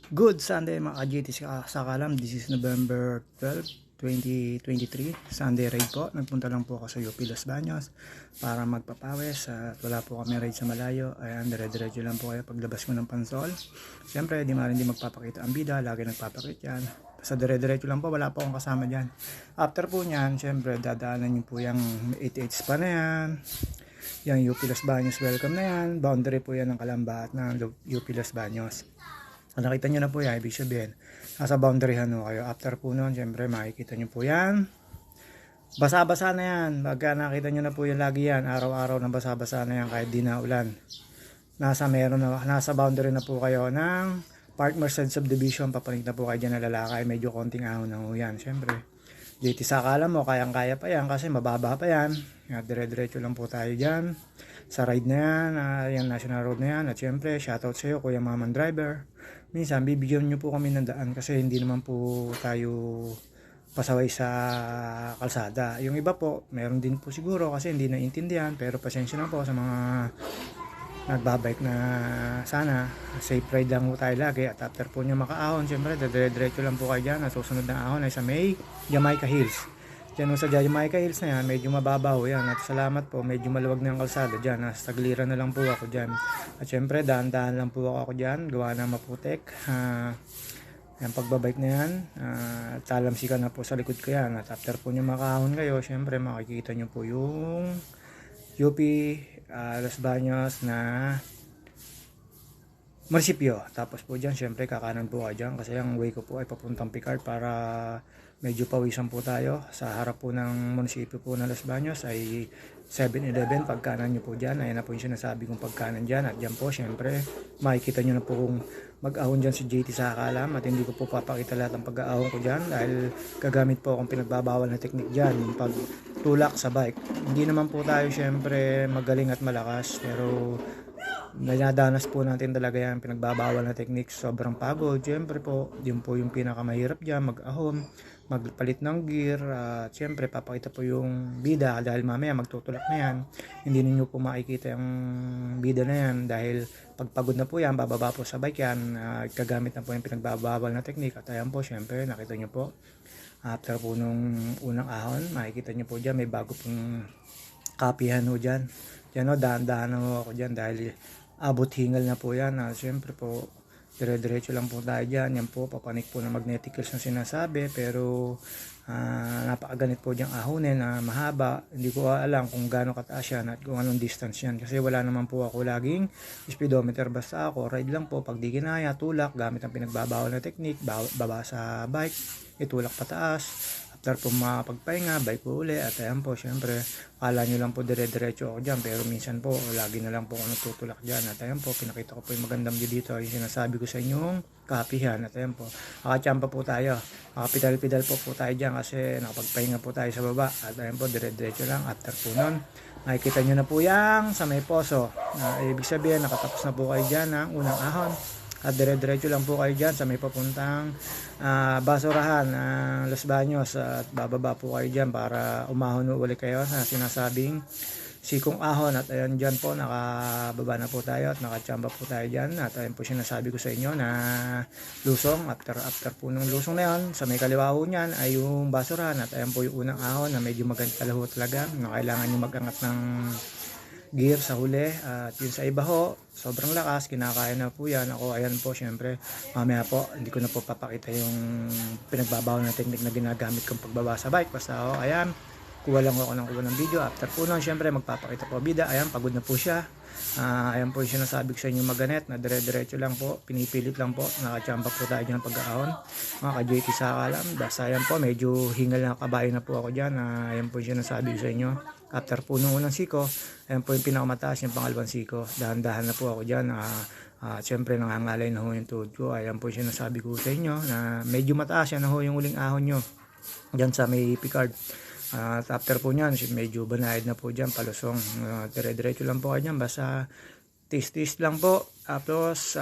Good Sunday mga ka-GT sa kalam. This is November 12, 2023. Sunday raid po. Nagpunta lang po ako sa UP Los Baños para magpapawis at wala po kami raid sa malayo. Ayan, dire-diretso lang po kayo paglabas ko ng pansol. Siyempre, di maaaring di magpapakita ang bida. Lagi nagpapakita yan. Sa dire-diretso lang po, wala po akong kasama dyan. After po nyan, siyempre, dadaanan nyo po yung 88 pa na yan. Yung UP Los Baños welcome na yan. Boundary po yan ng Kalamba at ng UP Los Baños. Nakita nyo na po yan, ibig sabihin nasa boundary ho kayo. After po nun, syempre makikita nyo po yan, basa-basa na yan. Pagka nakita nyo na po yan, lagi yan, araw-araw na basa-basa na yan kahit di na ulan. Nasa boundary na po kayo ng Park Merced Subdivision. Papanik na po kayo dyan na lalakay, medyo konting ahon na ho yan. Syempre JT Sakala mo, kayang-kaya pa yan kasi mababa pa yan. Dire-diretso lang po tayo dyan sa ride na yan, yung national road na yan. At syempre, shoutout sa iyo, Kuya Maman Driver. Minsan, bibigyan nyo po kami ng daan kasi hindi naman po tayo pasaway sa kalsada. Yung iba po, meron din po siguro kasi hindi naiintindihan. Pero pasensya na po sa mga nagbabike na sana safe ride lang po tayo lagi. At after po nyo makaahon, syempre, dire-diretso lang po kayo dyan. At susunod na ahon ay sa may Jamaica Hills. Diyan sa Jamaica Hills na yan, medyo mababaw yan. At salamat po, medyo maluwag na yung kalsada dyan. Nasa tagliran na lang po ako dyan. At syempre, dahan-dahan lang po ako dyan. Gawa na maputek. Yung pagbabike na yan. Talamsikan na po sa likod ko yan. At after po nyo makahon kayo, syempre makikita nyo po yung UP Los Baños na munisipyo. Tapos po dyan, syempre kakanan po kayo dyan kasi ang way ko po ay papuntang Picard para medyo pawisan po tayo. Sa harap po ng munisipyo po ng Los Baños ay 7-Eleven. Pagkanan nyo po dyan, ayan na po yung sinasabi kong pagkanan dyan. At dyan po, syempre, makikita nyo na po kung mag-ahon dyan si JT sa Kalam. At hindi ko po papakita lahat ng pag-ahon ko dyan dahil gagamit po akong pinagbabawal na teknik dyan, yung pagtulak sa bike. Hindi naman po tayo syempre magaling at malakas, pero nadadanas po natin talaga yan, pinagbabawal na techniques, sobrang pagod. Siyempre po, yun po yung pinakamahirap dyan, mag-ahon, magpalit ng gear, at siyempre papakita po yung bida dahil mamaya magtutulak na yan. Hindi ninyo po makikita yung bida na yan dahil pagpagod na po yan, bababa po sa bike yan, gagamit na po yung pinagbabawal na technique. At ayan po, siyempre, nakita nyo po, after po nung unang ahon, makikita nyo po dyan, may bago pong kapihan ho dyan. Yan o, dahan-dahan ho ako dyan dahil abot hingal na po yan. Siyempre po, dire-diretso lang po tayo dyan. Yan po, papanik po na magnetic hills na sinasabi. Pero napakaganit po dyang ahonin na mahaba. Hindi ko alam kung gaano kataas yan at kung anong distance yan. Kasi wala naman po ako laging speedometer. Basta ako, ride lang po. Pag di kinaya, tulak, gamit ang pinagbabawal na technique. Baba sa bike, itulak pataas. After po makapagpahinga, bike po uli. At ayan po, syempre, kala nyo lang po dire-diretso ako dyan. Pero minsan po, lagi na lang po ako nagtutulak dyan. At ayan po, pinakita ko po yung magandang view dito. Yung sinasabi ko sa inyong kapihan. At ayan po, nakachamba po tayo. Nakapidal-pidal po tayo dyan kasi nakapagpahinga po tayo sa baba. At ayan po, dire-diretso lang. After po nun, makikita nyo na po yang sa may poso. Ibig sabihin, nakatapos na po kayo dyan ng unang ahon. At dire-diretso lang po kayo dyan sa may papuntang basurahan Los Baños. At bababa po kayo dyan para umahon ulit kayo sa sinasabing sikong ahon. At ayan dyan po, nakababa na po tayo at nakachamba po tayo dyan. At ayan po sinasabi ko sa inyo na lusong. After po ng lusong na yun, sa may kaliwa ho niyan ay yung basurahan. At ayan po yung unang ahon na medyo maganda ho talaga, na kailangan nyo mag-angat ng gear sa huli. At yun sa iba ho, sobrang lakas, kinakaya na po yan. Ako, ayan po, syempre, mamaya po, hindi ko na po papakita yung pinagbabawal na technique na ginagamit kong pagbaba sa bike. Basta ako, ayan, kuha lang ako ng video. After po nun, syempre, magpapakita po bida. Ayan, pagod na po siya. Ayan po yung sinasabi ko sa inyo maganet na dire-diretso lang po, pinipilit lang po, nakachamba po tayo dyan pag-aahon. Mga ka-JT sa kalam, basta ayan po, medyo hingal na kabayo na po ako dyan. Ayan po yung sinasabi ko sa inyo. After po nung unang siko, ayan po yung pinakamataas, yung pangalawang siko. Dahan-dahan na po ako dyan. Siyempre nangangalay na ho yung tuhod ko. Ayan po yung sinasabi ko sa inyo na medyo mataas yan na ho yung uling ahon nyo dyan sa may Picard. After po nyan, medyo banayad na po dyan, palusong. Dire-diretso lang po kayo dyan. Basta Taste lang po. Tapos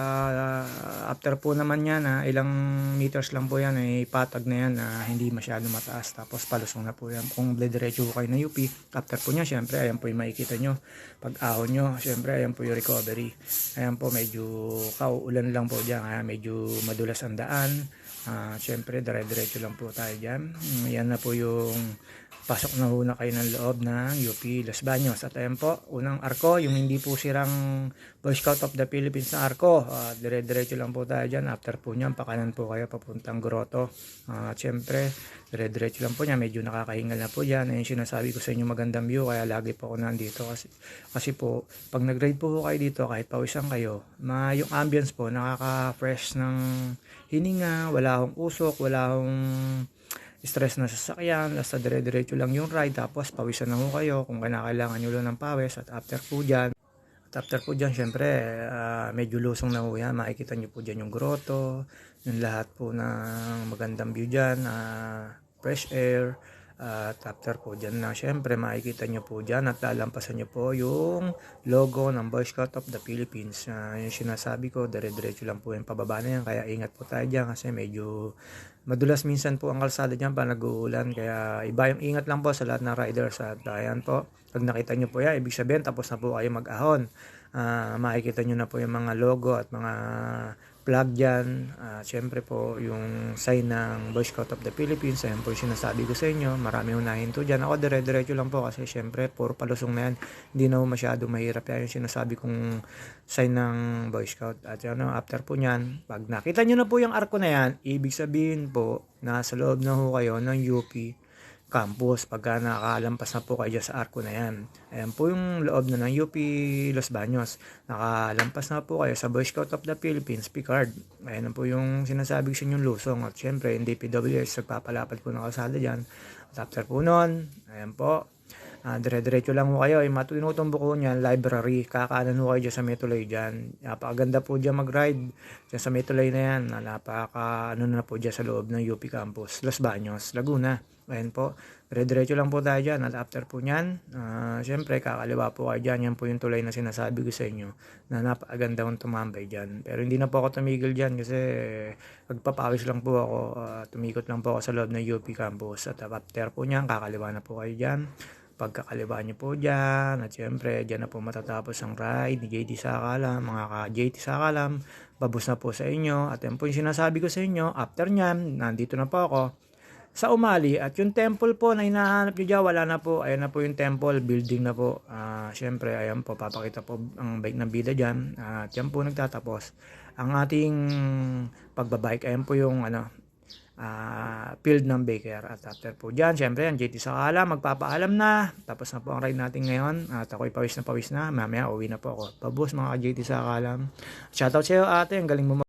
after po naman yan, ilang meters lang po yan, ay patag na yan, hindi masyado mataas. Tapos palusong na po yan. Kung diretso po kayo na UP, after po niya, syempre ayan po yung makikita nyo. Pag ahon nyo, syempre ayan po yung recovery. Ayan po, medyo kauulan lang po dyan, medyo madulas ang daan. Syempre dire-diretso lang po tayo dyan. Yan na po yung pasok na huna kayo ng loob ng UP Los Baños. At ayan po, unang arko, yung hindi po sirang Boy Scout of the Philippines na arko. Dire-diretso lang po tayo dyan. After po nyan, pakanan po kayo papuntang Grotto. At syempre, dire-diretso lang po niya. Medyo nakakahingal na po dyan. Ayun sinasabi ko sa inyo, magandang view. Kaya lagi po ako nandito. Kasi po, pag nag-ride po kayo dito, kahit pawisan kayo, yung ambience po, nakaka-fresh ng hininga. Wala akong usok, wala akong stress na sasakyan, basta dire-diretso lang yung ride, tapos pawisan na ho kayo kung kailangan nyo lang ng pawis. At after po dyan, syempre medyo lusong na ho yan, makikita nyo po dyan yung grotto, yung lahat po ng magandang view dyan, fresh air. At after po dyan na, syempre makikita nyo po dyan at lalampasan nyo po yung logo ng Boy Scout of the Philippines. Yung sinasabi ko, dire-diretso lang po yung pababa na yan, kaya ingat po tayo dyan kasi medyo madulas minsan po ang kalsada dyan pa nag-uulan, kaya iba yung ingat lang po sa lahat ng riders. At ayan po, pag nakita nyo po yan, ibig sabihin tapos na po kayo mag-ahon. Makikita nyo na po yung mga logo at mga flag dyan. Syempre po yung sign ng Boy Scout of the Philippines. Ayan po yung sinasabi ko sa inyo, marami unahin to dyan. Ako dire-diretso lang po kasi syempre puro palusong na yan, hindi na masyado mahirap yan yung sinasabi kong sign ng Boy Scout. At yan, after po nyan, pag nakita nyo na po yung arko na yan, ibig sabihin po nasa loob na ho kayo ng UP campus pagka nakalampas na po kayo sa arko na yan. Ayan po yung loob na ng UP Los Baños. Nakalampas na po kayo sa Boy Scout of the Philippines Picard. Ayan po yung sinasabi ko sa inyong lusong. At syempre, yung DPWS, nagpapalapad po ng kalsada dyan. At after po nun, ayan po, dire-diretso lang po kayo. Yung matutumbok ko niyan, library. Kakaanan po kayo dyan sa Metulay dyan. Napakaganda po dyan mag-ride. Dyan sa Metulay na yan. Na po dyan sa loob ng UP campus. Los Baños, Laguna. Ayan po. Dire-diretso lang po tayo dyan. At after po nyan, syempre kakaliwa po kayo dyan. Yan po yung tulay na sinasabi ko sa inyo. Na napakaganda kong tumambay dyan. Pero hindi na po ako tumigil dyan kasi magpapawis lang po ako. Tumikot lang po ako sa loob ng UP campus. At after po nyan, kakaliwa na po kayo dyan. Pagkakaliwa nyo po dyan, at syempre dyan na po matatapos ang ride ni JT Sakalam, mga ka-JT Sakalam, babos na po sa inyo. At yan po yung sinasabi ko sa inyo, after nyan, nandito na po ako sa Umali, at yung temple po na hinahanap nyo dyan, wala na po. Ayan na po yung temple, building na po. Syempre, ayan po, papakita po ang bike ng bida dyan. At yan po nagtatapos ang ating pagbabike. Ayan po yung field ng Baker. At after po dyan, syempre, ang JT Sakalam, magpapaalam na. Tapos na po ang ride natin ngayon. At ako'y pawis na. Mamaya, uwi na po ako. Pabos mga JT Sakalam. Shoutout sa iyo ate, ang galing mo